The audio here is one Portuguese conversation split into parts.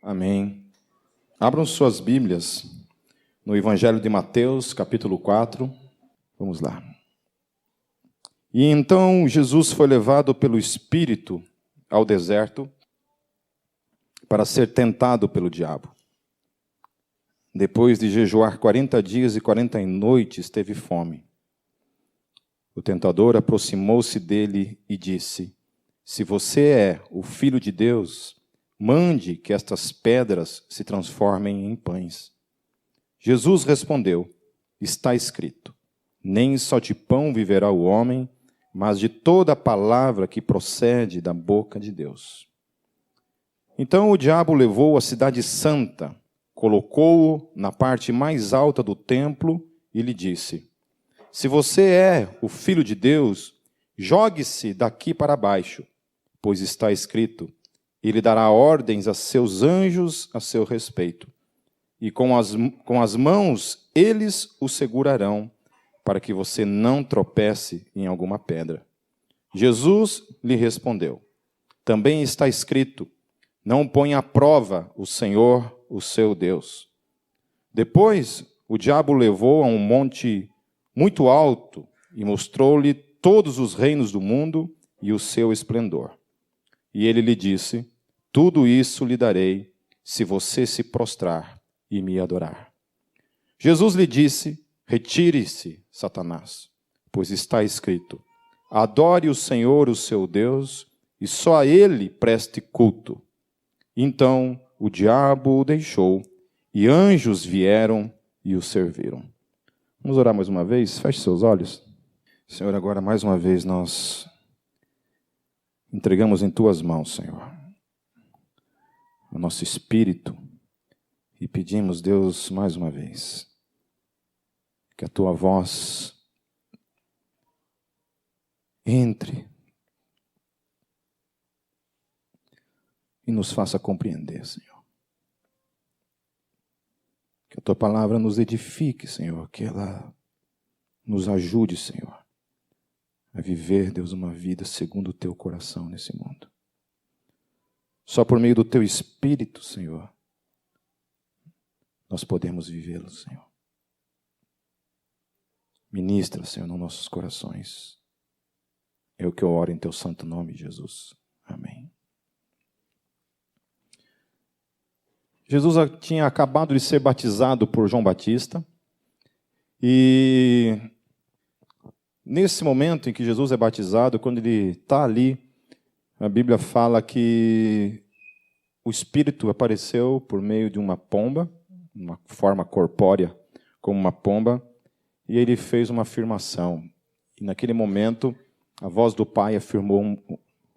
Amém. Abram suas Bíblias no Evangelho de Mateus, capítulo 4. Vamos lá. E então Jesus foi levado pelo Espírito ao deserto para ser tentado pelo diabo. Depois de jejuar 40 dias e 40 noites, teve fome. O tentador aproximou-se dele e disse: Se você é o Filho de Deus, mande que estas pedras se transformem em pães. Jesus respondeu: Está escrito: Nem só de pão viverá o homem, mas de toda a palavra que procede da boca de Deus. Então o diabo levou a cidade santa, colocou-o na parte mais alta do templo e lhe disse: Se você é o Filho de Deus, jogue-se daqui para baixo, pois está escrito: Ele dará ordens a seus anjos a seu respeito, e com as mãos eles o segurarão, para que você não tropece em alguma pedra. Jesus lhe respondeu: Também está escrito: Não ponha à prova o Senhor, o seu Deus. Depois, o diabo o levou a um monte muito alto e mostrou-lhe todos os reinos do mundo e o seu esplendor. E ele lhe disse: Tudo isso lhe darei, se você se prostrar e me adorar. Jesus lhe disse: Retire-se, Satanás, pois está escrito: Adore o Senhor, o seu Deus, e só a ele preste culto. Então o diabo o deixou, e anjos vieram e o serviram. Vamos orar mais uma vez? Feche seus olhos. Senhor, agora mais uma vez nós entregamos em tuas mãos, Senhor, o nosso espírito, e pedimos, Deus, mais uma vez, que a tua voz entre e nos faça compreender, Senhor. Que a tua palavra nos edifique, Senhor, que ela nos ajude, Senhor, a viver, Deus, uma vida segundo o teu coração nesse mundo. Só por meio do teu Espírito, Senhor, nós podemos vivê-lo, Senhor. Ministra, Senhor, nos nossos corações. É o que eu oro em teu santo nome, Jesus. Amém. Jesus tinha acabado de ser batizado por João Batista. E nesse momento em que Jesus é batizado, quando ele está ali, a Bíblia fala que o Espírito apareceu por meio de uma pomba, uma forma corpórea como uma pomba, e ele fez uma afirmação. E naquele momento, a voz do Pai afirmou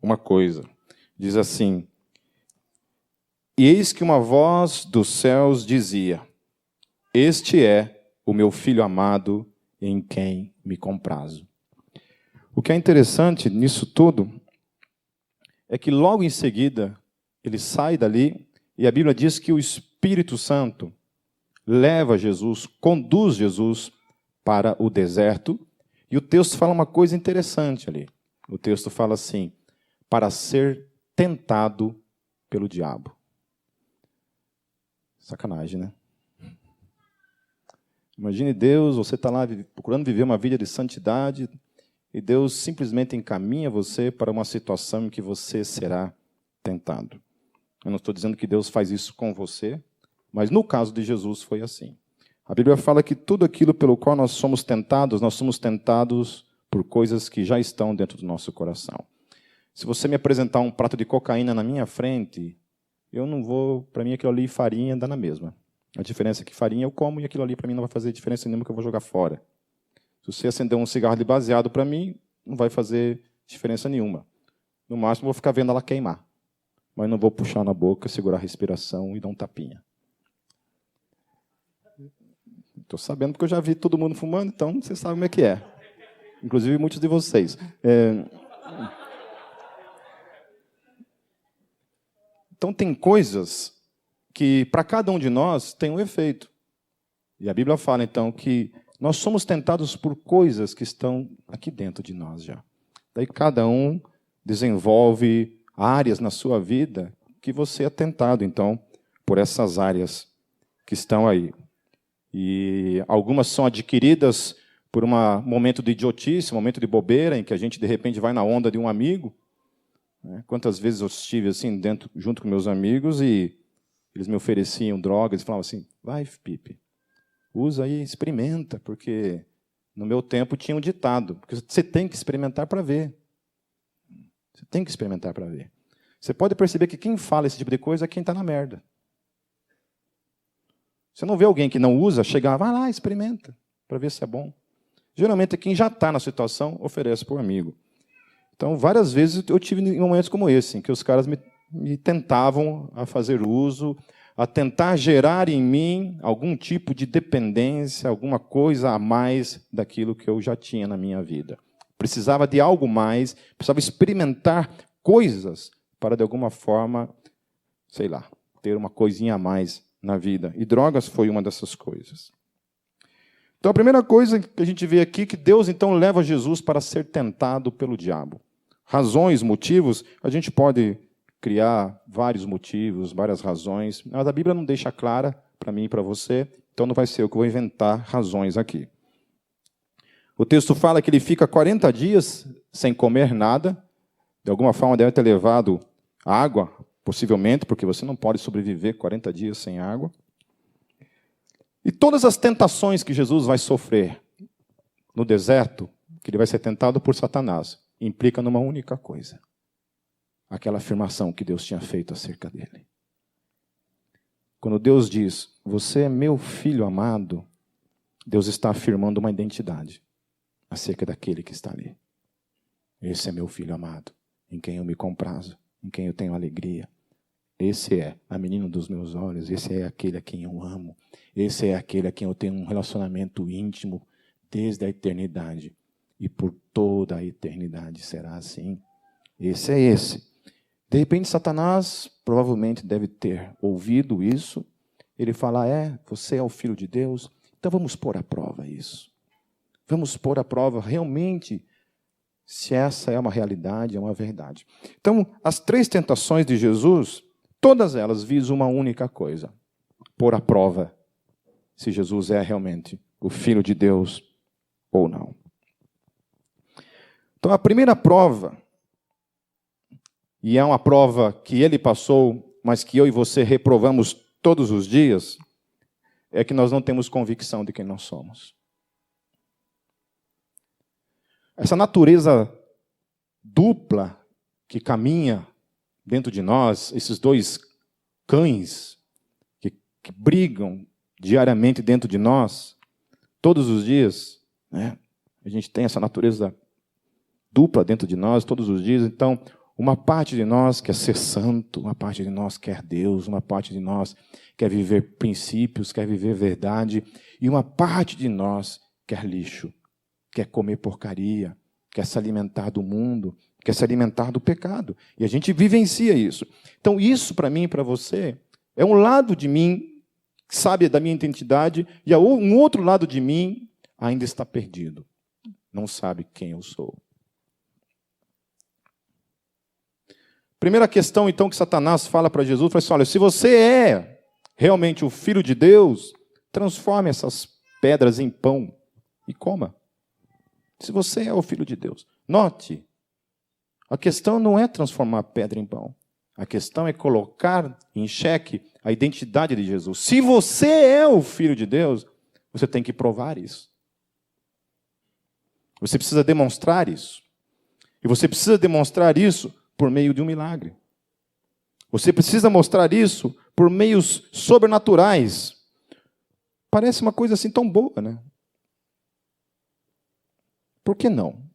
uma coisa. Diz assim: E eis que uma voz dos céus dizia: Este é o meu Filho amado, em quem me comprazo. O que é interessante nisso tudo é que logo em seguida ele sai dali e a Bíblia diz que o Espírito Santo leva Jesus, conduz Jesus para o deserto, e o texto fala uma coisa interessante ali. O texto fala assim: para ser tentado pelo diabo. Sacanagem, né? Imagine Deus, você está lá procurando viver uma vida de santidade e Deus simplesmente encaminha você para uma situação em que você será tentado. Eu não estou dizendo que Deus faz isso com você, mas no caso de Jesus foi assim. A Bíblia fala que tudo aquilo pelo qual nós somos tentados por coisas que já estão dentro do nosso coração. Se você me apresentar um prato de cocaína na minha frente, eu não vou, para mim aquilo ali farinha dá na mesma. A diferença é que farinha eu como e aquilo ali para mim não vai fazer diferença nenhuma, que eu vou jogar fora. Se você acender um cigarro de baseado para mim, não vai fazer diferença nenhuma. No máximo eu vou ficar vendo ela queimar. Mas não vou puxar na boca, segurar a respiração e dar um tapinha. Estou sabendo porque eu já vi todo mundo fumando, então você sabe como é que é. Inclusive muitos de vocês. Então tem coisas que para cada um de nós tem um efeito. E a Bíblia fala então que nós somos tentados por coisas que estão aqui dentro de nós já. Daí cada um desenvolve áreas na sua vida que você é tentado então por essas áreas que estão aí. E algumas são adquiridas por um momento de idiotice, um momento de bobeira, em que a gente, de repente, vai na onda de um amigo. Quantas vezes eu estive assim, junto com meus amigos, e eles me ofereciam drogas, e falavam assim, vai, Pipe, usa aí, experimenta, porque no meu tempo tinha um ditado, porque você tem que experimentar para ver. Você tem que experimentar para ver. Você pode perceber que quem fala esse tipo de coisa é quem está na merda. Você não vê alguém que não usa, chegar, vai lá, experimenta, para ver se é bom. Geralmente, quem já está na situação, oferece para o amigo. Então, várias vezes eu tive momentos como esse, em que os caras me tentavam a fazer uso, a tentar gerar em mim algum tipo de dependência, alguma coisa a mais daquilo que eu já tinha na minha vida. Precisava de algo mais, precisava experimentar coisas para, de alguma forma, sei lá, ter uma coisinha a mais na vida. E drogas foi uma dessas coisas. Então, a primeira coisa que a gente vê aqui é que Deus, então, leva Jesus para ser tentado pelo diabo. Razões, motivos, a gente pode criar vários motivos, várias razões, mas a Bíblia não deixa clara para mim e para você, então não vai ser eu que vou inventar razões aqui. O texto fala que ele fica 40 dias sem comer nada, de alguma forma deve ter levado água, possivelmente, porque você não pode sobreviver 40 dias sem água. E todas as tentações que Jesus vai sofrer no deserto, que ele vai ser tentado por Satanás, implica numa única coisa. Aquela afirmação que Deus tinha feito acerca dele. Quando Deus diz, você é meu filho amado, Deus está afirmando uma identidade acerca daquele que está ali. Esse é meu filho amado, em quem eu me comprazo, em quem eu tenho alegria. Esse é a menina dos meus olhos, esse é aquele a quem eu amo, esse é aquele a quem eu tenho um relacionamento íntimo desde a eternidade. E por toda a eternidade será assim. Esse é esse. De repente, Satanás provavelmente deve ter ouvido isso. Ele fala, você é o Filho de Deus, então vamos pôr à prova isso. Vamos pôr à prova realmente se essa é uma realidade, é uma verdade. Então, as 3 tentações de Jesus, todas elas visam uma única coisa: pôr à prova se Jesus é realmente o Filho de Deus ou não. Então, a primeira prova, e é uma prova que ele passou, mas que eu e você reprovamos todos os dias, é que nós não temos convicção de quem nós somos. Essa natureza dupla que caminha dentro de nós, esses 2 cães que brigam diariamente dentro de nós, todos os dias, né? A gente tem essa natureza dupla dentro de nós todos os dias. Então, uma parte de nós quer ser santo, uma parte de nós quer Deus, uma parte de nós quer viver princípios, quer viver verdade, e uma parte de nós quer lixo, quer comer porcaria, quer se alimentar do mundo, quer se alimentar do pecado. E a gente vivencia isso. Então, isso para mim e para você é um lado de mim que sabe da minha identidade, e um outro lado de mim ainda está perdido. Não sabe quem eu sou. Primeira questão, então, que Satanás fala para Jesus, fala assim, olha, se você é realmente o Filho de Deus, transforme essas pedras em pão e coma. Se você é o Filho de Deus. Note, a questão não é transformar a pedra em pão. A questão é colocar em xeque a identidade de Jesus. Se você é o Filho de Deus, você tem que provar isso. Você precisa demonstrar isso. E você precisa demonstrar isso por meio de um milagre. Você precisa mostrar isso por meios sobrenaturais. Parece uma coisa assim tão boa, né? Por que não?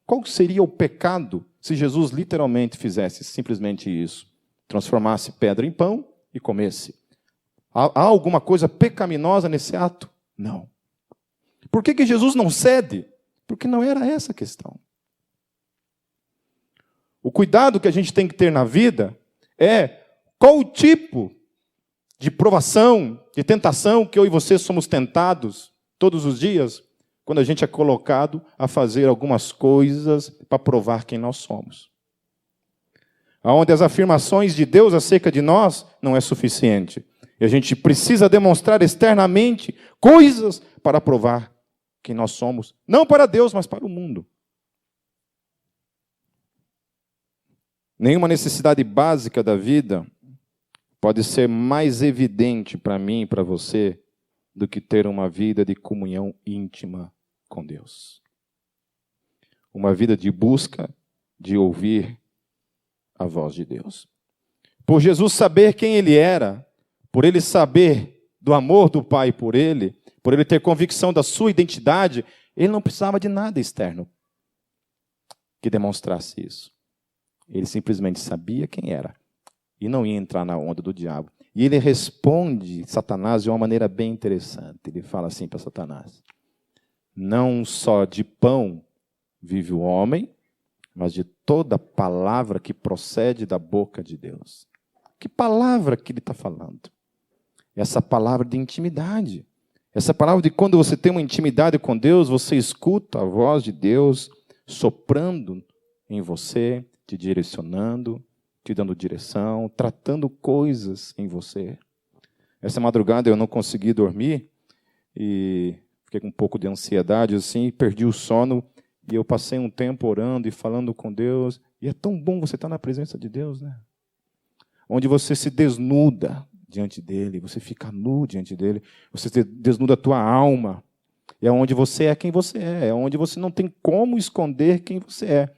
Qual seria o pecado se Jesus literalmente fizesse simplesmente isso? Transformasse pedra em pão e comesse. Há alguma coisa pecaminosa nesse ato? Não. Por que Jesus não cede? Porque não era essa a questão. O cuidado que a gente tem que ter na vida é qual o tipo de provação, de tentação que eu e você somos tentados todos os dias, quando a gente é colocado a fazer algumas coisas para provar quem nós somos. onde as afirmações de Deus acerca de nós não é suficiente. E a gente precisa demonstrar externamente coisas para provar quem nós somos, não para Deus, mas para o mundo. Nenhuma necessidade básica da vida pode ser mais evidente para mim e para você do que ter uma vida de comunhão íntima com Deus. Uma vida de busca, de ouvir a voz de Deus. Por Jesus saber quem Ele era, por Ele saber do amor do Pai por Ele ter convicção da sua identidade, Ele não precisava de nada externo que demonstrasse isso. Ele simplesmente sabia quem era e não ia entrar na onda do diabo. E ele responde Satanás de uma maneira bem interessante. Ele fala assim para Satanás: não só de pão vive o homem, mas de toda palavra que procede da boca de Deus. Que palavra que ele está falando? Essa palavra de intimidade. Essa palavra de quando você tem uma intimidade com Deus, você escuta a voz de Deus soprando em você, te direcionando, te dando direção, tratando coisas em você. Essa madrugada eu não consegui dormir e fiquei com um pouco de ansiedade, assim, perdi o sono e eu passei um tempo orando e falando com Deus. E é tão bom você estar na presença de Deus, né? Onde você se desnuda diante dele, você fica nu diante dele, você desnuda a tua alma. É onde você é quem você é onde você não tem como esconder quem você é.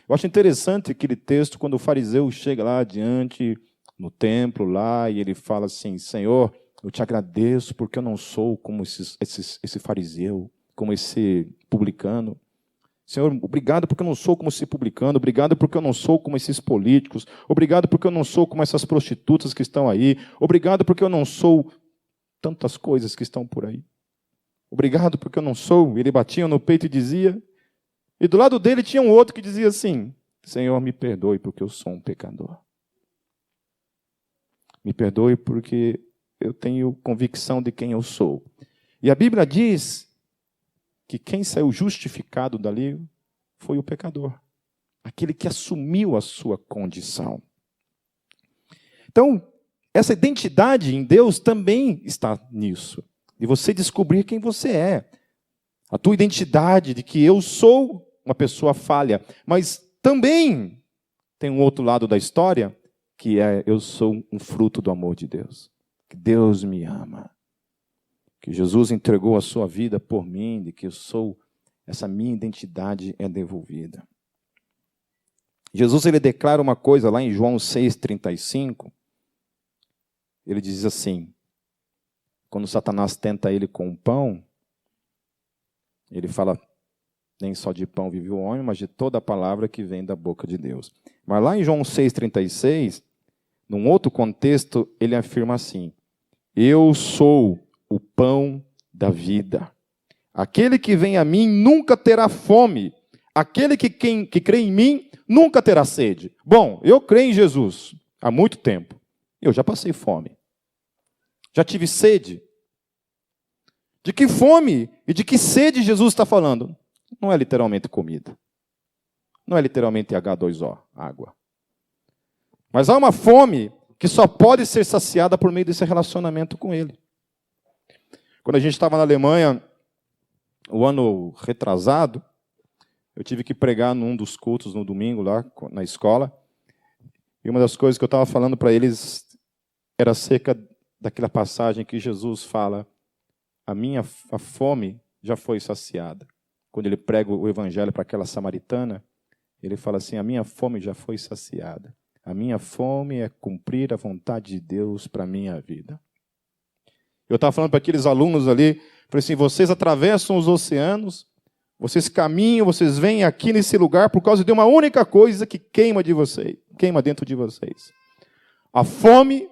Eu acho interessante aquele texto, quando o fariseu chega lá diante, no templo lá, e ele fala assim: Senhor, eu te agradeço porque eu não sou como esse fariseu, como esse publicano. Senhor, obrigado porque eu não sou como esse publicano, obrigado porque eu não sou como esses políticos, obrigado porque eu não sou como essas prostitutas que estão aí, obrigado porque eu não sou tantas coisas que estão por aí. Obrigado porque eu não sou. Ele batia no peito e dizia, e do lado dele tinha um outro que dizia assim: Senhor, me perdoe porque eu sou um pecador. Me perdoe porque eu tenho convicção de quem eu sou. E a Bíblia diz que quem saiu justificado dali foi o pecador. Aquele que assumiu a sua condição. Então, essa identidade em Deus também está nisso. De você descobrir quem você é. A tua identidade de que eu sou uma pessoa falha. Mas também tem um outro lado da história, que é: eu sou um fruto do amor de Deus. Que Deus me ama. Que Jesus entregou a sua vida por mim, de que eu sou, essa minha identidade é devolvida. Jesus, ele declara uma coisa lá em João 6,35. Ele diz assim, quando Satanás tenta ele com o pão, ele fala: nem só de pão vive o homem, mas de toda a palavra que vem da boca de Deus. Mas lá em João 6,36, num outro contexto, ele afirma assim: eu sou o pão da vida. Aquele que vem a mim nunca terá fome. Aquele que crê em mim nunca terá sede. Bom, eu creio em Jesus há muito tempo. Eu já passei fome. Já tive sede. De que fome e de que sede Jesus está falando? Não é literalmente comida. Não é literalmente H2O, água. Mas há uma fome que só pode ser saciada por meio desse relacionamento com Ele. Quando a gente estava na Alemanha, o ano retrasado, eu tive que pregar num dos cultos no domingo lá na escola. E uma das coisas que eu estava falando para eles era acerca daquela passagem que Jesus fala: a fome já foi saciada. Quando ele prega o evangelho para aquela samaritana, ele fala assim: a minha fome já foi saciada. A minha fome é cumprir a vontade de Deus para a minha vida. Eu estava falando para aqueles alunos ali, falei assim: vocês atravessam os oceanos, vocês caminham, vocês vêm aqui nesse lugar por causa de uma única coisa que queima dentro de vocês. A fome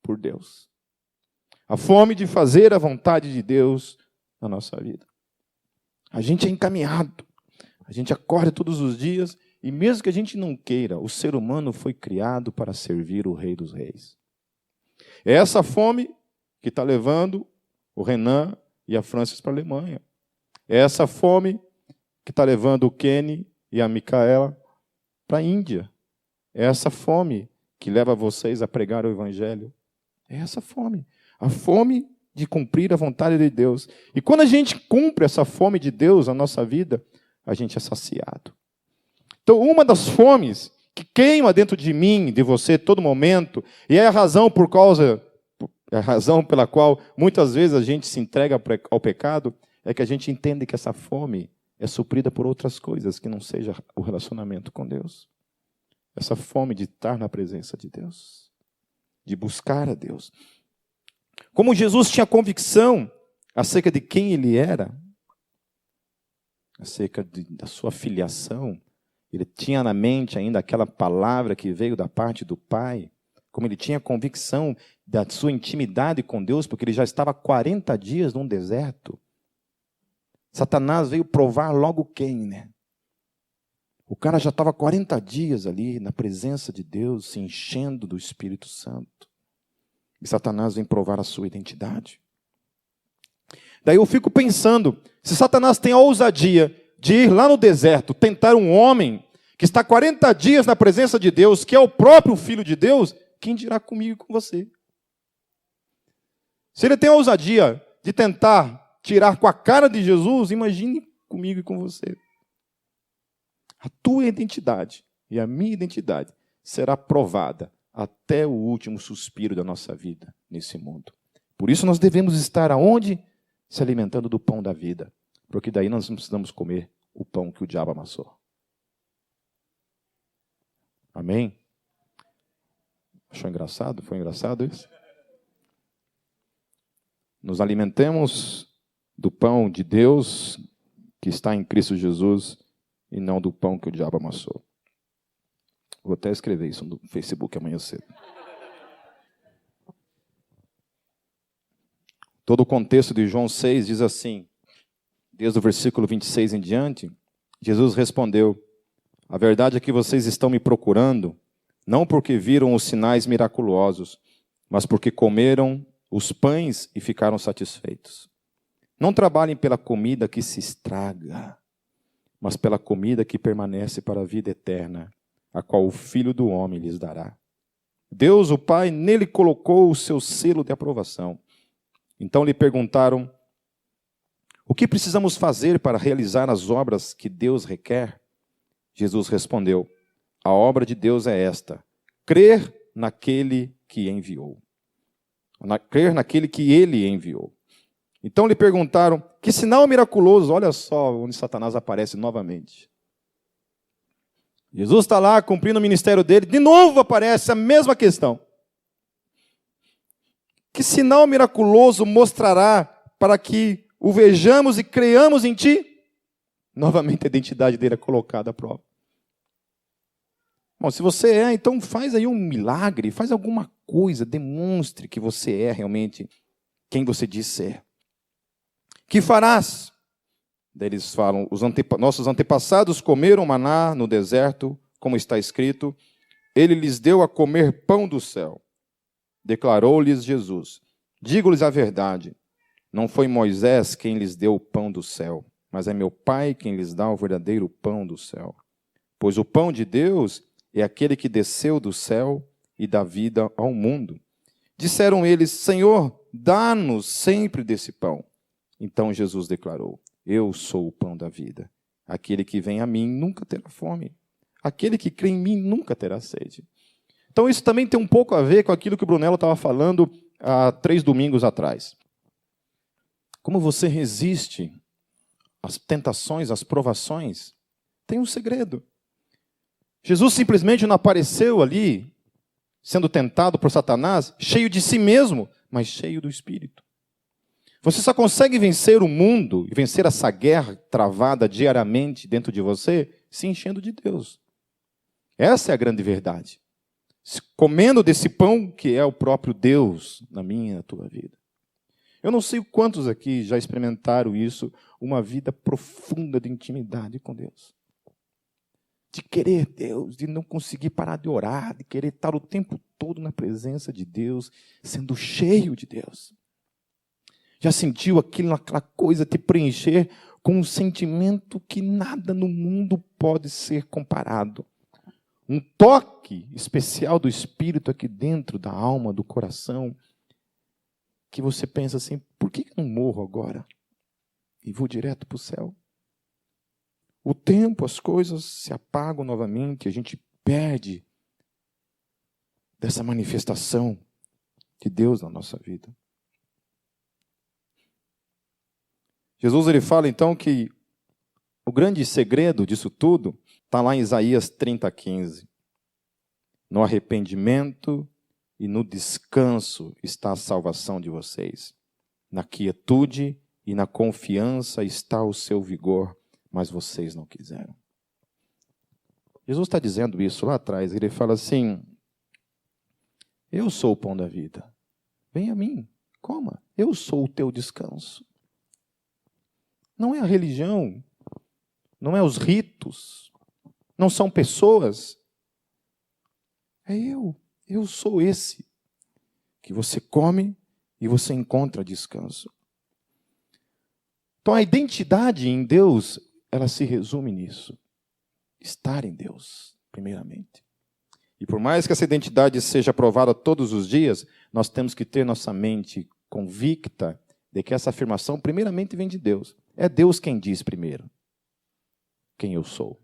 por Deus. A fome de fazer a vontade de Deus na nossa vida. A gente é encaminhado. A gente acorda todos os dias e mesmo que a gente não queira, o ser humano foi criado para servir o Rei dos Reis. É essa fome que está levando o Renan e a Francis para a Alemanha. É essa fome que está levando o Kenny e a Micaela para a Índia. É essa fome que leva vocês a pregar o Evangelho. É essa fome. A fome de cumprir a vontade de Deus. E quando a gente cumpre essa fome de Deus na nossa vida, a gente é saciado. Então, uma das fomes que queima dentro de mim, de você, todo momento, e é a razão pela qual muitas vezes a gente se entrega ao pecado, é que a gente entende que essa fome é suprida por outras coisas, que não seja o relacionamento com Deus. Essa fome de estar na presença de Deus, de buscar a Deus. Como Jesus tinha convicção acerca de quem ele era, acerca da sua filiação, ele tinha na mente ainda aquela palavra que veio da parte do Pai, como ele tinha convicção da sua intimidade com Deus, porque ele já estava 40 dias num deserto. Satanás veio provar logo quem, né? O cara já estava 40 dias ali na presença de Deus, se enchendo do Espírito Santo. E Satanás vem provar a sua identidade. Daí eu fico pensando, se Satanás tem a ousadia de ir lá no deserto, tentar um homem que está 40 dias na presença de Deus, que é o próprio Filho de Deus, quem dirá comigo e com você? Se ele tem a ousadia de tentar tirar com a cara de Jesus, imagine comigo e com você. A tua identidade e a minha identidade será provada até o último suspiro da nossa vida nesse mundo. Por isso nós devemos estar aonde? Se alimentando do pão da vida. Porque daí nós não precisamos comer o pão que o diabo amassou. Amém? Achou engraçado? Foi engraçado isso? Nos alimentemos do pão de Deus que está em Cristo Jesus e não do pão que o diabo amassou. Vou até escrever isso no Facebook amanhã cedo. Todo o contexto de João 6 diz assim, desde o versículo 26 em diante, Jesus respondeu, a verdade é que vocês estão me procurando, não porque viram os sinais miraculosos, mas porque comeram os pães e ficaram satisfeitos. Não trabalhem pela comida que se estraga, mas pela comida que permanece para a vida eterna, a qual o Filho do Homem lhes dará. Deus, o Pai, nele colocou o seu selo de aprovação. Então lhe perguntaram, o que precisamos fazer para realizar as obras que Deus requer? Jesus respondeu, a obra de Deus é esta, crer naquele que enviou. Crer naquele que ele enviou. Então lhe perguntaram, que sinal miraculoso, olha só onde Satanás aparece novamente. Jesus está lá cumprindo o ministério dele, de novo aparece a mesma questão. Que sinal miraculoso mostrará para que o vejamos e creiamos em ti? Novamente a identidade dele é colocada à prova. Bom, se você é, então faz aí um milagre, faz alguma coisa, demonstre que você é realmente quem você diz ser. Que farás? Daí eles falam, nossos antepassados comeram maná no deserto, como está escrito, ele lhes deu a comer pão do céu. Declarou-lhes Jesus, digo-lhes a verdade, não foi Moisés quem lhes deu o pão do céu, mas é meu Pai quem lhes dá o verdadeiro pão do céu. Pois o pão de Deus é aquele que desceu do céu e dá vida ao mundo. Disseram eles, Senhor, dá-nos sempre desse pão. Então Jesus declarou, eu sou o pão da vida. Aquele que vem a mim nunca terá fome. Aquele que crê em mim nunca terá sede. Então isso também tem um pouco a ver com aquilo que o Brunello estava falando há 3 domingos atrás. Como você resiste às tentações, às provações, tem um segredo. Jesus simplesmente não apareceu ali, sendo tentado por Satanás, cheio de si mesmo, mas cheio do Espírito. Você só consegue vencer o mundo e vencer essa guerra travada diariamente dentro de você, se enchendo de Deus. Essa é a grande verdade. Comendo desse pão que é o próprio Deus na minha e na tua vida. Eu não sei quantos aqui já experimentaram isso, uma vida profunda de intimidade com Deus. De querer Deus, de não conseguir parar de orar, de querer estar o tempo todo na presença de Deus, sendo cheio de Deus. Já sentiu aquela coisa te preencher com um sentimento que nada no mundo pode ser comparado? um toque especial do Espírito aqui dentro da alma, do coração, que você pensa assim, por que eu não morro agora e vou direto para o céu? O tempo, as coisas se apagam novamente, a gente perde dessa manifestação de Deus na nossa vida. Jesus ele fala então que o grande segredo disso tudo está lá em Isaías 30:15. No arrependimento e no descanso está a salvação de vocês. Na quietude e na confiança está o seu vigor, mas vocês não quiseram. Jesus está dizendo isso lá atrás. Ele fala assim, eu sou o pão da vida. Venha a mim, coma. Eu sou o teu descanso. Não é a religião, não é os ritos, não são pessoas. É eu sou esse que você come e você encontra descanso. Então a identidade em Deus, ela se resume nisso. Estar em Deus, primeiramente. E por mais que essa identidade seja provada todos os dias, nós temos que ter nossa mente convicta de que essa afirmação primeiramente vem de Deus. É Deus quem diz primeiro quem eu sou.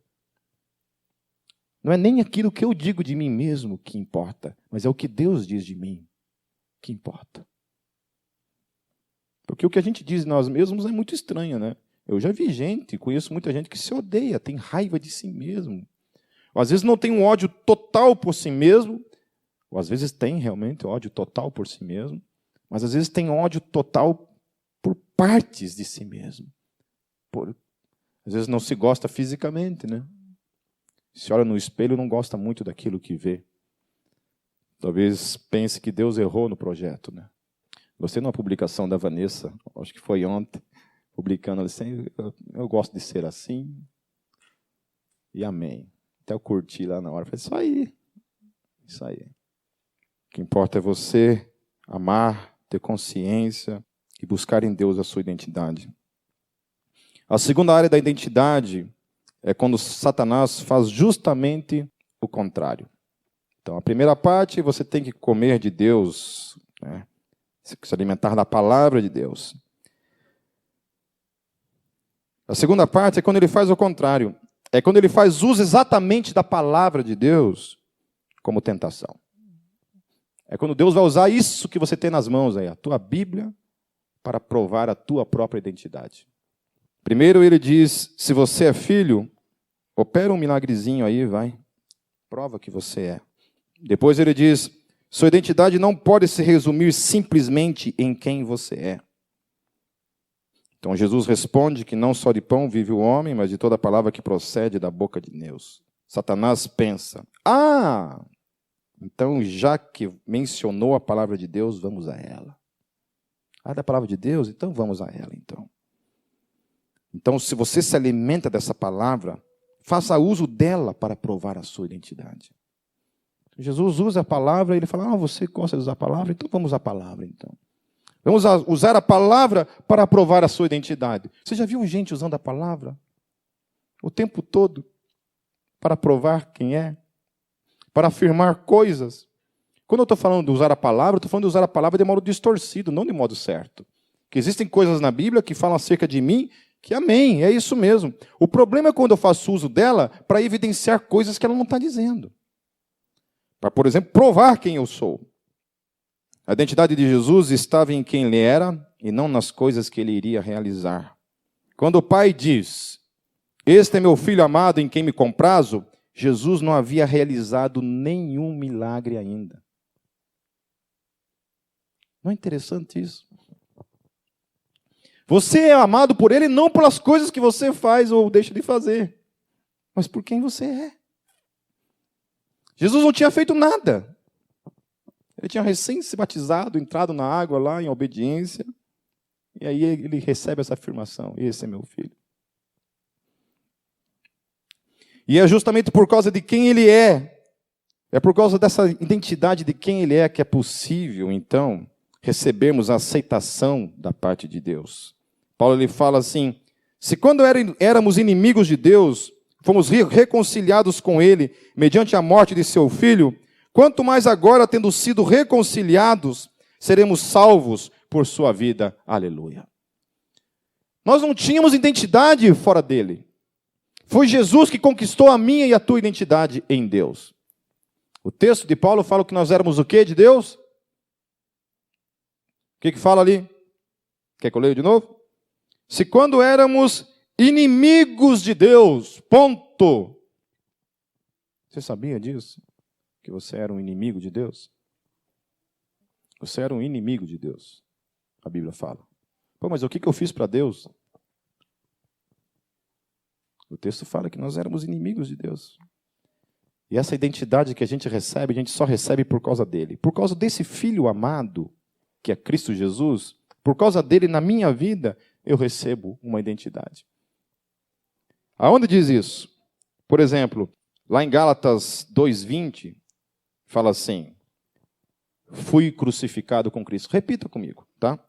Não é nem aquilo que eu digo de mim mesmo que importa, mas é o que Deus diz de mim que importa. Porque o que a gente diz de nós mesmos é muito estranho, né? Eu já vi gente, conheço muita gente que se odeia, tem raiva de si mesmo. Ou às vezes não tem um ódio total por si mesmo, ou às vezes tem realmente ódio total por si mesmo, mas às vezes tem ódio total por partes de si mesmo. Às vezes não se gosta fisicamente, né? Se olha no espelho, não gosta muito daquilo que vê. Talvez pense que Deus errou no projeto, né? Gostei de uma publicação da Vanessa, acho que foi ontem, publicando assim, eu gosto de ser assim, e amém. Até eu curti lá na hora, falei, isso aí. O que importa é você amar, ter consciência e buscar em Deus a sua identidade. A segunda área da identidade é quando Satanás faz justamente o contrário. Então, a primeira parte, você tem que comer de Deus, né? Se alimentar da palavra de Deus. A segunda parte é quando ele faz o contrário. É quando ele faz uso exatamente da palavra de Deus como tentação. É quando Deus vai usar isso que você tem nas mãos, aí, a tua Bíblia, para provar a tua própria identidade. Primeiro ele diz, se você é filho, opera um milagrezinho aí, vai. Prova que você é. Depois ele diz, sua identidade não pode se resumir simplesmente em quem você é. Então Jesus responde que não só de pão vive o homem, mas de toda palavra que procede da boca de Deus. Satanás pensa, então já que mencionou a palavra de Deus, vamos a ela. Da palavra de Deus? Então vamos a ela, então. Então, se você se alimenta dessa palavra, faça uso dela para provar a sua identidade. Jesus usa a palavra e ele fala, você gosta de usar a palavra? Então vamos à palavra, então. Vamos usar a palavra para provar a sua identidade. Você já viu gente usando a palavra o tempo todo para provar quem é? Para afirmar coisas? Quando eu estou falando de usar a palavra, eu estou falando de usar a palavra de modo distorcido, não de modo certo. Que existem coisas na Bíblia que falam acerca de mim, que amém, é isso mesmo. O problema é quando eu faço uso dela para evidenciar coisas que ela não está dizendo. Para, por exemplo, provar quem eu sou. A identidade de Jesus estava em quem ele era e não nas coisas que ele iria realizar. Quando o Pai diz, este é meu filho amado em quem me comprazo, Jesus não havia realizado nenhum milagre ainda. Não é interessante isso? Você é amado por ele não pelas coisas que você faz ou deixa de fazer, mas por quem você é. Jesus não tinha feito nada. Ele tinha recém se batizado, entrado na água lá em obediência, e aí ele recebe essa afirmação, esse é meu filho. E é justamente por causa de quem ele é por causa dessa identidade de quem ele é que é possível, então, recebermos a aceitação da parte de Deus. Paulo ele fala assim, se quando éramos inimigos de Deus, fomos reconciliados com Ele mediante a morte de seu Filho, quanto mais agora, tendo sido reconciliados, seremos salvos por sua vida. Aleluia. Nós não tínhamos identidade fora dele. Foi Jesus que conquistou a minha e a tua identidade em Deus. O texto de Paulo fala que nós éramos o quê de Deus? O que fala ali? Quer que eu leia de novo? Se quando éramos inimigos de Deus, ponto. Você sabia disso? Que você era um inimigo de Deus? Você era um inimigo de Deus. A Bíblia fala. Pô, mas o que eu fiz para Deus? O texto fala que nós éramos inimigos de Deus. E essa identidade que a gente só recebe por causa dele. Por causa desse Filho amado, que é Cristo Jesus, por causa dele na minha vida, eu recebo uma identidade. Aonde diz isso? Por exemplo, lá em Gálatas 2:20, fala assim: fui crucificado com Cristo. Repita comigo, tá?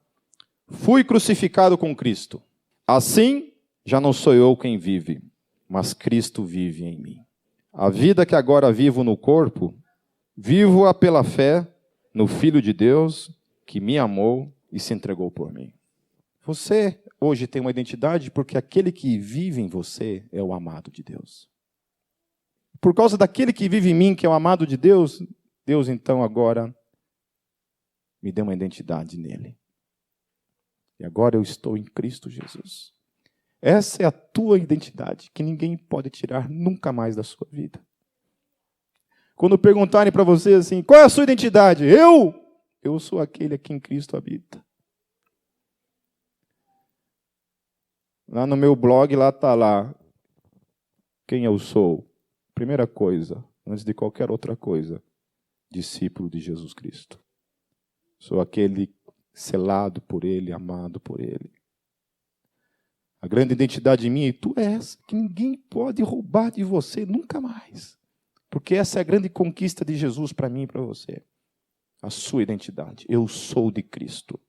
Fui crucificado com Cristo. Assim, já não sou eu quem vive, mas Cristo vive em mim. A vida que agora vivo no corpo, vivo-a pela fé no Filho de Deus, que me amou e se entregou por mim. Você hoje tem uma identidade porque aquele que vive em você é o amado de Deus. Por causa daquele que vive em mim, que é o amado de Deus, Deus então agora me deu uma identidade nele. E agora eu estou em Cristo Jesus. Essa é a tua identidade, que ninguém pode tirar nunca mais da sua vida. Quando perguntarem para você assim, qual é a sua identidade? Eu sou aquele a quem Cristo habita. Lá no meu blog, lá está lá, quem eu sou. Primeira coisa, antes de qualquer outra coisa, discípulo de Jesus Cristo. Sou aquele selado por Ele, amado por Ele. A grande identidade minha e tu é essa, que ninguém pode roubar de você nunca mais. Porque essa é a grande conquista de Jesus para mim e para você. A sua identidade. Eu sou de Cristo.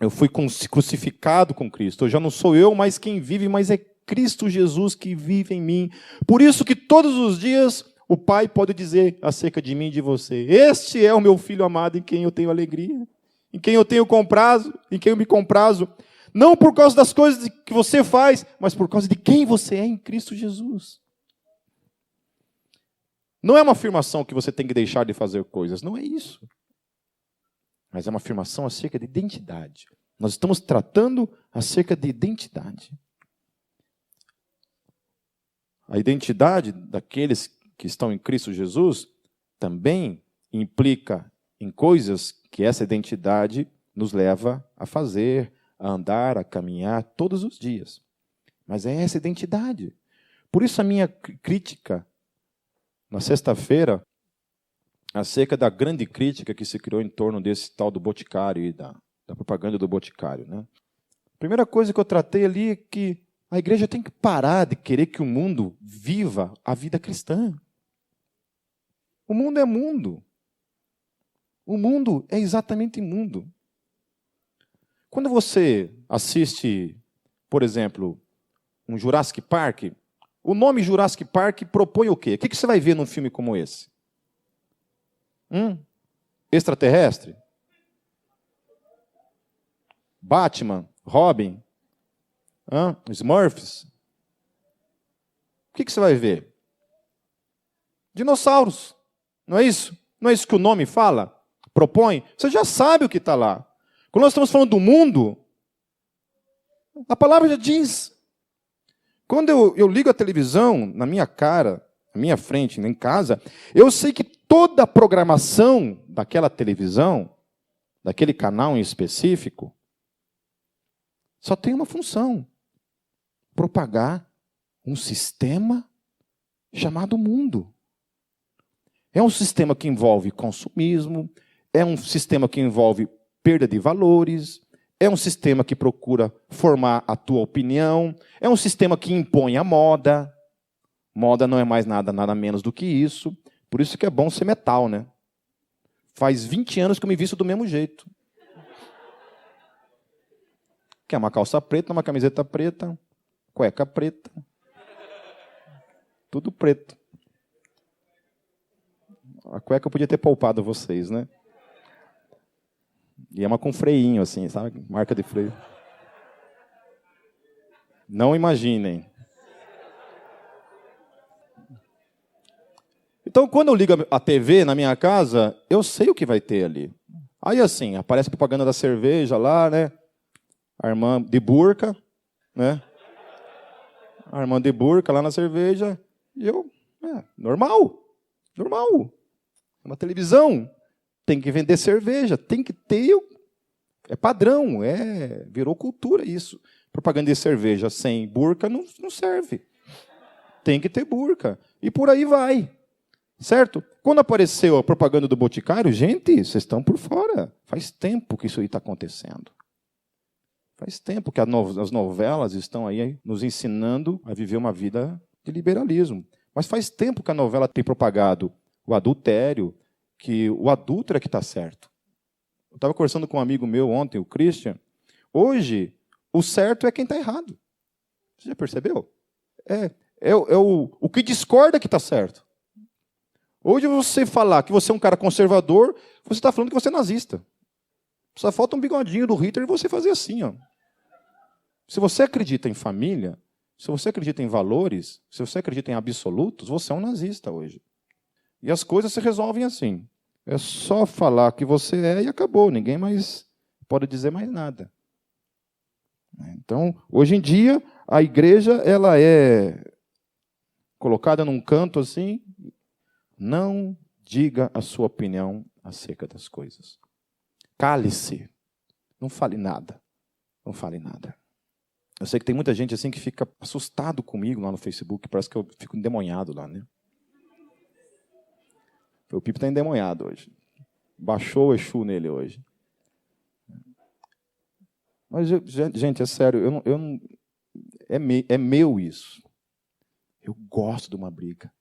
Eu fui crucificado com Cristo. Eu já não sou eu mais quem vive, mas é Cristo Jesus que vive em mim. Por isso que todos os dias o Pai pode dizer acerca de mim e de você: este é o meu Filho amado em quem eu tenho alegria, em quem eu tenho comprazo, em quem eu me comprazo. Não por causa das coisas que você faz, mas por causa de quem você é em Cristo Jesus. Não é uma afirmação que você tem que deixar de fazer coisas, não é isso. Mas é uma afirmação acerca de identidade. Nós estamos tratando acerca de identidade. A identidade daqueles que estão em Cristo Jesus também implica em coisas que essa identidade nos leva a fazer, a andar, a caminhar todos os dias. Mas é essa identidade. Por isso a minha crítica, na sexta-feira, acerca da grande crítica que se criou em torno desse tal do Boticário e da propaganda do Boticário, né? A primeira coisa que eu tratei ali é que a igreja tem que parar de querer que o mundo viva a vida cristã. O mundo é mundo. O mundo é exatamente mundo. Quando você assiste, por exemplo, um Jurassic Park, o nome Jurassic Park propõe o quê? O que você vai ver num filme como esse? Extraterrestre? Batman? Robin? Smurfs? O que você vai ver? Dinossauros. Não é isso? Não é isso que o nome fala? Propõe? Você já sabe o que está lá. Quando nós estamos falando do mundo, a palavra já diz. Quando eu ligo a televisão na minha cara, na minha frente, em casa, eu sei que toda a programação daquela televisão, daquele canal em específico, só tem uma função: propagar um sistema chamado mundo. É um sistema que envolve consumismo, é um sistema que envolve perda de valores, é um sistema que procura formar a tua opinião, é um sistema que impõe a moda. Moda não é mais nada menos do que isso. Por isso que é bom ser metal, né? Faz 20 anos que eu me visto do mesmo jeito. Que é uma calça preta, uma camiseta preta, cueca preta. tudo preto. A cueca eu podia ter poupado vocês, né? E é uma com freinho, assim, sabe? Marca de freio. Não imaginem. Então, quando eu ligo a TV na minha casa, eu sei o que vai ter ali. Aí, assim, aparece a propaganda da cerveja lá, né? A irmã de burca, né? A irmã de burca lá na cerveja. E eu, normal. Normal. Uma televisão. Tem que vender cerveja. Tem que ter. É padrão. Virou cultura isso. Propaganda de cerveja sem burca não serve. Tem que ter burca. E por aí vai. Certo? Quando apareceu a propaganda do Boticário, gente, vocês estão por fora. Faz tempo que isso aí está acontecendo. Faz tempo que as novelas estão aí nos ensinando a viver uma vida de liberalismo. Mas faz tempo que a novela tem propagado o adultério, que o adulto é que está certo. Eu estava conversando com um amigo meu ontem, o Christian. Hoje, o certo é quem está errado. Você já percebeu? O que discorda que está certo. Hoje, você falar que você é um cara conservador, você está falando que você é nazista. Só falta um bigodinho do Hitler e você fazer assim. Ó. Se você acredita em família, se você acredita em valores, se você acredita em absolutos, você é um nazista hoje. E as coisas se resolvem assim. É só falar que você é e acabou. Ninguém mais pode dizer mais nada. Então, hoje em dia, a igreja ela é colocada num canto assim. Não diga a sua opinião acerca das coisas. Cale-se. Não fale nada. Não fale nada. Eu sei que tem muita gente assim que fica assustado comigo lá no Facebook. Parece que eu fico endemoniado lá, né? O Pipo está endemoniado hoje. Baixou o Exu nele hoje. Mas, gente, é sério. É meu isso. Eu gosto de uma briga.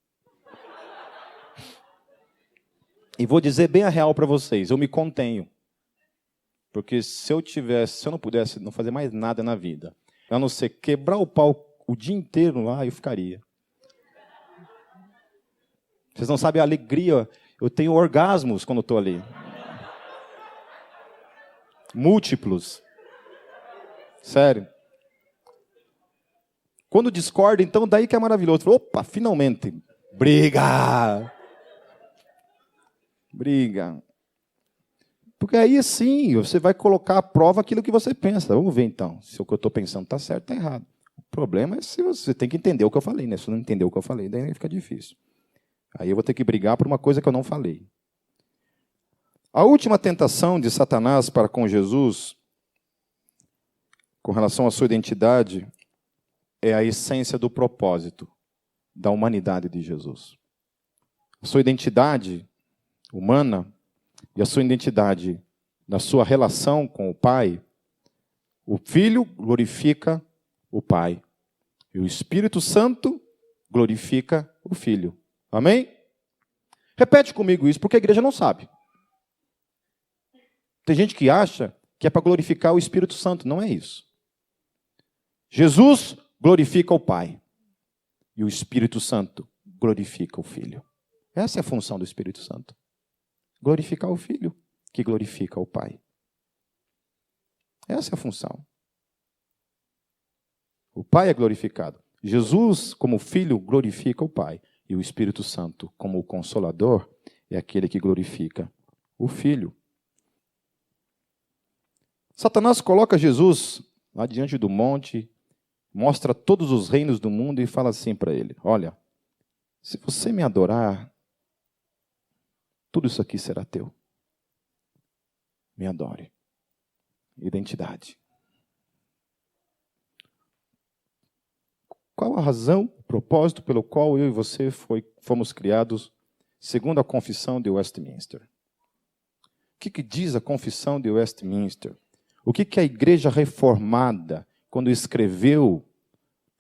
E vou dizer bem a real para vocês. Eu me contenho. Porque se eu não pudesse não fazer mais nada na vida, a não ser quebrar o pau o dia inteiro lá, eu ficaria. Vocês não sabem a alegria. Eu tenho orgasmos quando estou ali. Múltiplos. Sério. Quando discorda, então, daí que é maravilhoso. Opa, finalmente. Briga. Briga. Porque aí sim, você vai colocar à prova aquilo que você pensa. Vamos ver então, se o que eu estou pensando está certo ou está errado. O problema é se você tem que entender o que eu falei, né? Se você não entender o que eu falei, daí fica difícil. Aí eu vou ter que brigar por uma coisa que eu não falei. A última tentação de Satanás para com Jesus, com relação à sua identidade, é a essência do propósito da humanidade de Jesus. A sua identidade humana e a sua identidade na sua relação com o Pai, o Filho glorifica o Pai. E o Espírito Santo glorifica o Filho. Amém? Repete comigo isso, porque a igreja não sabe. Tem gente que acha que é para glorificar o Espírito Santo. Não é isso. Jesus glorifica o Pai. E o Espírito Santo glorifica o Filho. Essa é a função do Espírito Santo. Glorificar o Filho, que glorifica o Pai. Essa é a função. O Pai é glorificado. Jesus, como Filho, glorifica o Pai. E o Espírito Santo, como o Consolador, é aquele que glorifica o Filho. Satanás coloca Jesus lá diante do monte, mostra todos os reinos do mundo e fala assim para ele: olha, se você me adorar, tudo isso aqui será teu. Me adore. Identidade. Qual a razão, o propósito pelo qual eu e você fomos criados segundo a confissão de Westminster? O que diz a confissão de Westminster? O que a Igreja Reformada, quando escreveu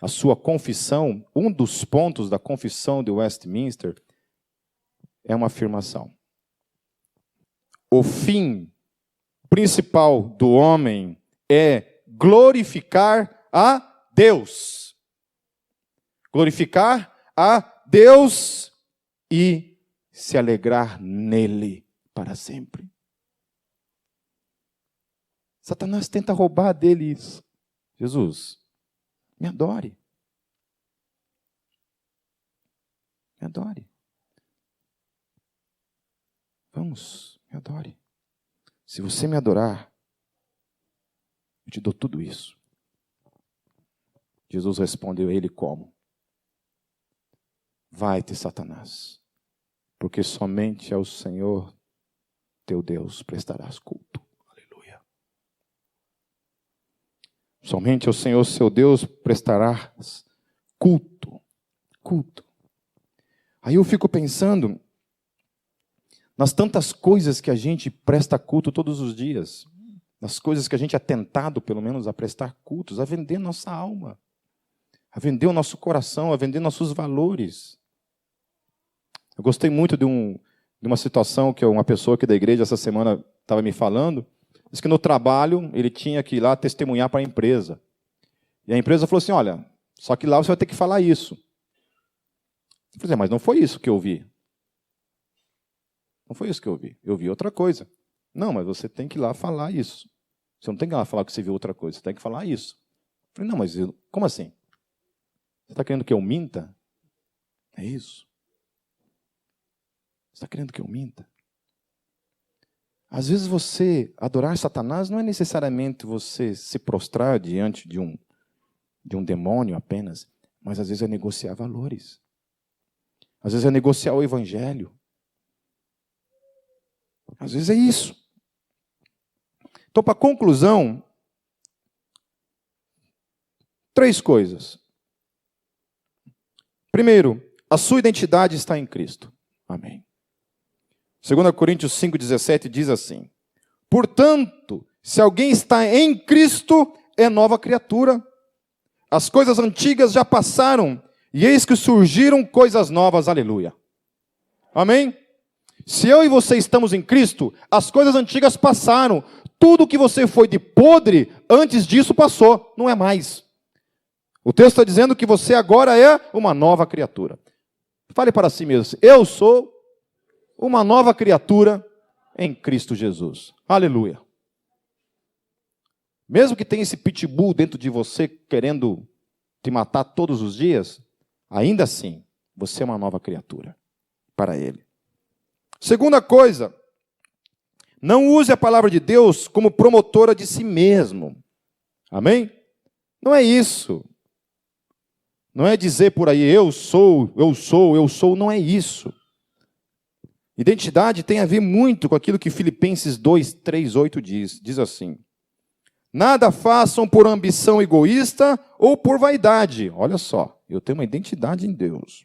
a sua confissão, um dos pontos da confissão de Westminster é uma afirmação. O fim principal do homem é glorificar a Deus. Glorificar a Deus e se alegrar nele para sempre. Satanás tenta roubar dele isso. Jesus, me adore. Me adore. Vamos, me adore. Se você me adorar, eu te dou tudo isso. Jesus respondeu a ele como? Vai-te, Satanás, porque somente ao Senhor teu Deus prestarás culto. Aleluia. Somente ao Senhor seu Deus prestarás culto. Culto. Aí eu fico pensando nas tantas coisas que a gente presta culto todos os dias, nas coisas que a gente é tentado, pelo menos, a prestar cultos, a vender nossa alma, a vender o nosso coração, a vender nossos valores. Eu gostei muito de uma situação que uma pessoa aqui da igreja essa semana estava me falando. Disse que no trabalho ele tinha que ir lá testemunhar para a empresa. E a empresa falou assim, olha, só que lá você vai ter que falar isso. Eu falei, mas não foi isso que eu vi. Não foi isso que eu vi. Eu vi outra coisa. Não, mas você tem que ir lá falar isso. Você não tem que ir lá falar que você viu outra coisa. Você tem que falar isso. Eu falei, não, mas como assim? Você está querendo que eu minta? É isso? Você está querendo que eu minta? Às vezes você adorar Satanás não é necessariamente você se prostrar diante de um demônio apenas, mas às vezes é negociar valores. Às vezes é negociar o evangelho. Às vezes é isso. Então, para conclusão, 3 coisas. Primeiro, a sua identidade está em Cristo. Amém. 2 Coríntios 5,17 diz assim: portanto, se alguém está em Cristo, é nova criatura. As coisas antigas já passaram, e eis que surgiram coisas novas. Aleluia. Amém? Se eu e você estamos em Cristo, as coisas antigas passaram. Tudo que você foi de podre, antes disso passou, não é mais. O texto está dizendo que você agora é uma nova criatura. Fale para si mesmo, eu sou uma nova criatura em Cristo Jesus. Aleluia. Mesmo que tenha esse pitbull dentro de você querendo te matar todos os dias, ainda assim, você é uma nova criatura para Ele. Segunda coisa, não use a palavra de Deus como promotora de si mesmo. Amém? Não é isso. Não é dizer por aí, eu sou, não é isso. Identidade tem a ver muito com aquilo que Filipenses 2:3-8 diz. Diz assim: nada façam por ambição egoísta ou por vaidade. Olha só, eu tenho uma identidade em Deus.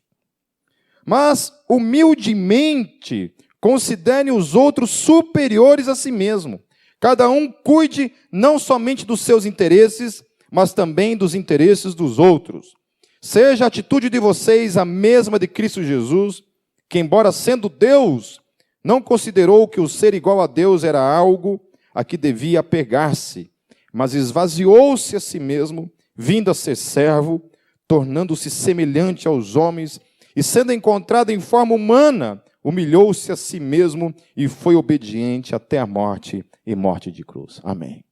Mas, humildemente, considerem os outros superiores a si mesmo. Cada um cuide não somente dos seus interesses, mas também dos interesses dos outros. Seja a atitude de vocês a mesma de Cristo Jesus, que, embora sendo Deus, não considerou que o ser igual a Deus era algo a que devia apegar-se, mas esvaziou-se a si mesmo, vindo a ser servo, tornando-se semelhante aos homens, e sendo encontrado em forma humana, humilhou-se a si mesmo e foi obediente até a morte e morte de cruz. Amém.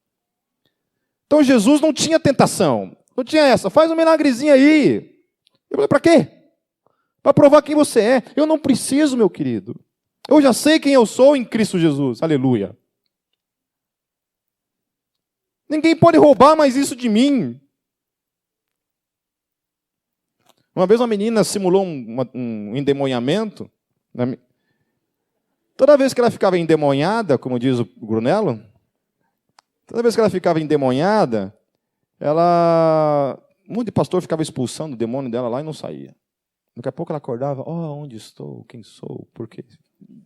Então Jesus não tinha tentação, não tinha essa, faz um milagrezinho aí. Eu falei, para quê? Para provar quem você é. Eu não preciso, meu querido. Eu já sei quem eu sou em Cristo Jesus. Aleluia. Ninguém pode roubar mais isso de mim. Uma vez uma menina simulou um endemoniamento. Toda vez que ela ficava endemoniada, como diz o Brunello, toda vez que ela ficava endemoniada, um monte de pastor ficava expulsando o demônio dela lá e não saía. Daqui a pouco ela acordava, onde estou, quem sou, por quê?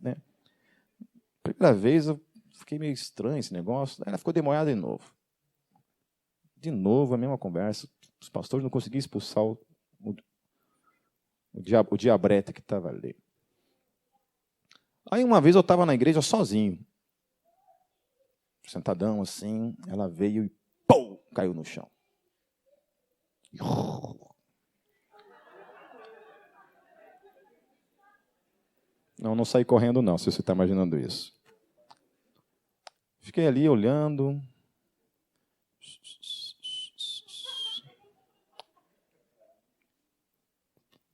Né? Primeira vez eu fiquei meio estranho esse negócio, aí ela ficou demoniada de novo. De novo a mesma conversa, os pastores não conseguiam expulsar o diabrete que estava ali. Aí uma vez eu estava na igreja sozinho, sentadão assim, ela veio e pum, caiu no chão. Não saí correndo não, se você está imaginando isso. Fiquei ali olhando.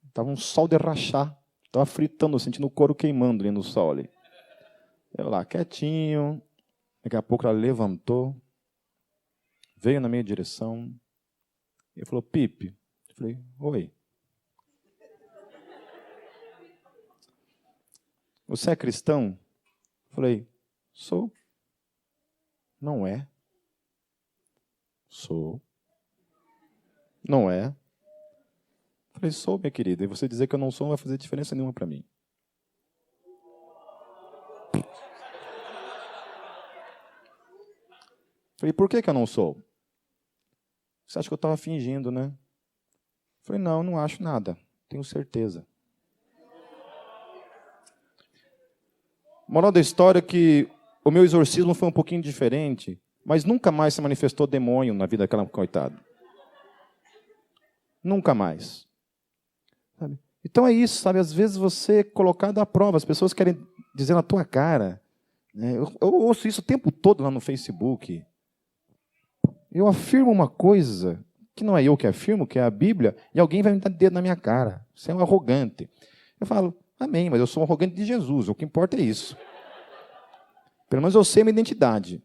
Estava um sol de rachar. Estava fritando, sentindo o couro queimando ali no sol. Ali. Eu lá, quietinho. Daqui a pouco ela levantou. Veio na minha direção. E falou, Pipe. Eu falei, oi. Você é cristão? Eu falei, sou. Não é. Sou. Não é. Eu falei, sou, minha querida. E você dizer que eu não sou não vai fazer diferença nenhuma para mim. Eu falei, por que eu não sou? Você acha que eu estava fingindo, né? Eu falei, não acho nada. Tenho certeza. Moral da história é que o meu exorcismo foi um pouquinho diferente, mas nunca mais se manifestou demônio na vida daquela coitada. Nunca mais. Sabe? Então é isso, sabe? Às vezes você é colocado à prova, as pessoas querem dizer na tua cara. Né? Eu ouço isso o tempo todo lá no Facebook. Eu afirmo uma coisa que não é eu que afirmo, que é a Bíblia, e alguém vai me dar dedo na minha cara. Você é um arrogante. Eu falo, amém, mas eu sou um arrogante de Jesus, o que importa é isso. Pelo menos eu sei a minha identidade.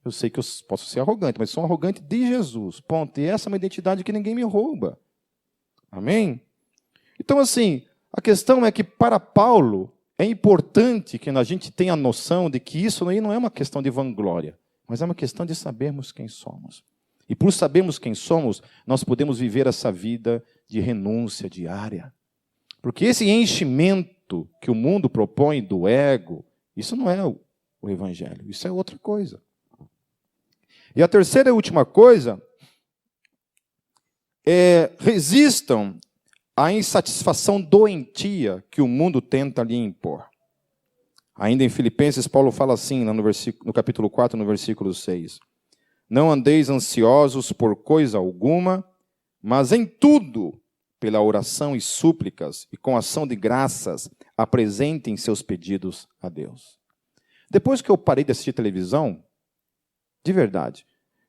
Eu sei que eu posso ser arrogante, mas sou um arrogante de Jesus. Ponto. E essa é uma identidade que ninguém me rouba. Amém? Então, assim, a questão é que para Paulo é importante que a gente tenha a noção de que isso aí não é uma questão de vanglória, mas é uma questão de sabermos quem somos. E por sabermos quem somos, nós podemos viver essa vida de renúncia diária. Porque esse enchimento que o mundo propõe do ego, isso não é o evangelho, isso é outra coisa. E a terceira e última coisa é resistam à insatisfação doentia que o mundo tenta lhe impor. Ainda em Filipenses, Paulo fala assim, no capítulo 4, no versículo 6. Não andeis ansiosos por coisa alguma, mas em tudo, pela oração e súplicas, e com ação de graças, apresentem seus pedidos a Deus. Depois que eu parei de assistir televisão, de verdade,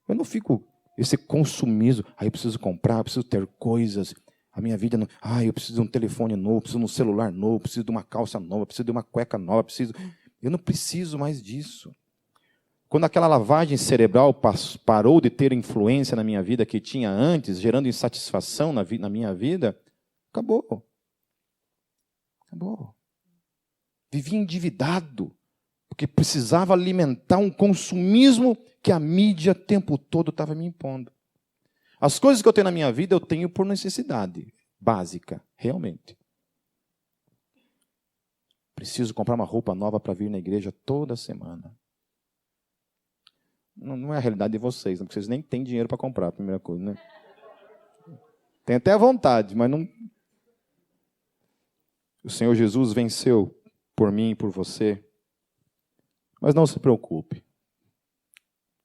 eu não fico esse consumismo. Eu preciso comprar, eu preciso ter coisas. A minha vida não... eu preciso de um telefone novo, preciso de um celular novo, preciso de uma calça nova, preciso de uma cueca nova, Eu não preciso mais disso. Quando aquela lavagem cerebral parou de ter influência na minha vida que tinha antes, gerando insatisfação na minha vida, acabou. Acabou. Vivi endividado, porque precisava alimentar um consumismo que a mídia o tempo todo estava me impondo. As coisas que eu tenho na minha vida, eu tenho por necessidade básica, realmente. Preciso comprar uma roupa nova para vir na igreja toda semana. Não é a realidade de vocês, porque vocês nem têm dinheiro para comprar, a primeira coisa, né? Tem até a vontade, mas não... O Senhor Jesus venceu por mim e por você. Mas não se preocupe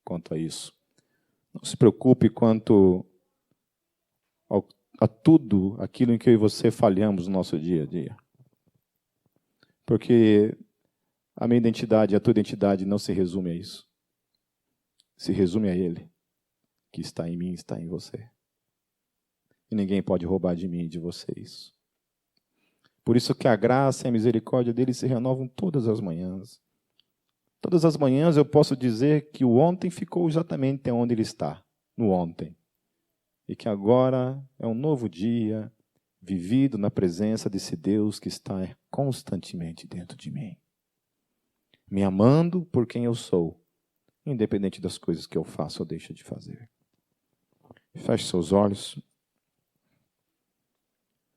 quanto a isso. Não se preocupe quanto a tudo aquilo em que eu e você falhamos no nosso dia a dia. Porque a minha identidade, a tua identidade não se resume a isso. Se resume a Ele, que está em mim, está em você. E ninguém pode roubar de mim e de vocês. Por isso que a graça e a misericórdia dele se renovam todas as manhãs. Todas as manhãs eu posso dizer que o ontem ficou exatamente onde ele está, no ontem. E que agora é um novo dia, vivido na presença desse Deus que está constantemente dentro de mim. Me amando por quem eu sou, independente das coisas que eu faço ou deixo de fazer. Feche seus olhos.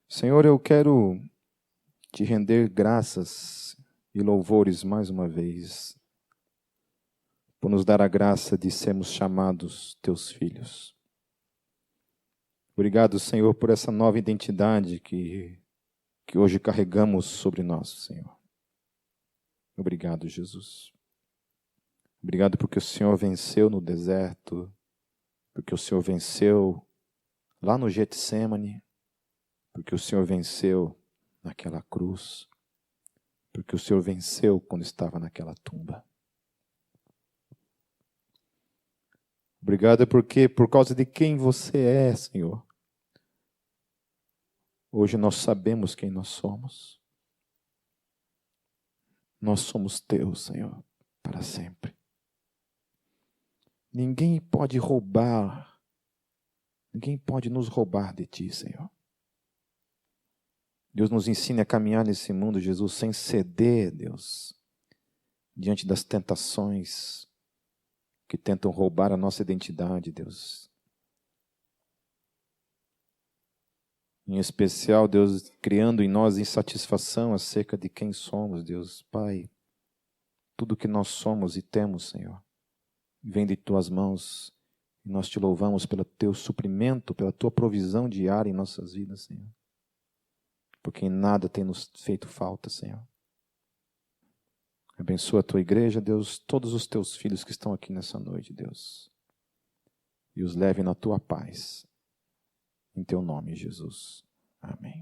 Senhor, eu quero te render graças e louvores mais uma vez, por nos dar a graça de sermos chamados teus filhos. Obrigado, Senhor, por essa nova identidade que hoje carregamos sobre nós, Senhor. Obrigado, Jesus. Obrigado porque o Senhor venceu no deserto, porque o Senhor venceu lá no Getsemane, porque o Senhor venceu naquela cruz. porque o Senhor venceu quando estava naquela tumba. Obrigado porque, por causa de quem você é, Senhor, hoje nós sabemos quem nós somos. Nós somos teus, Senhor, para sempre. Ninguém pode nos roubar de ti, Senhor. Deus nos ensina a caminhar nesse mundo, Jesus, sem ceder, Deus, diante das tentações que tentam roubar a nossa identidade, Deus. Em especial, Deus, criando em nós insatisfação acerca de quem somos, Deus. Pai, tudo que nós somos e temos, Senhor, vem de Tuas mãos. E nós Te louvamos pelo Teu suprimento, pela Tua provisão diária em nossas vidas, Senhor. Porque em nada tem nos feito falta, Senhor. Abençoa a Tua igreja, Deus, todos os Teus filhos que estão aqui nessa noite, Deus. E os leve na Tua paz. Em Teu nome, Jesus. Amém.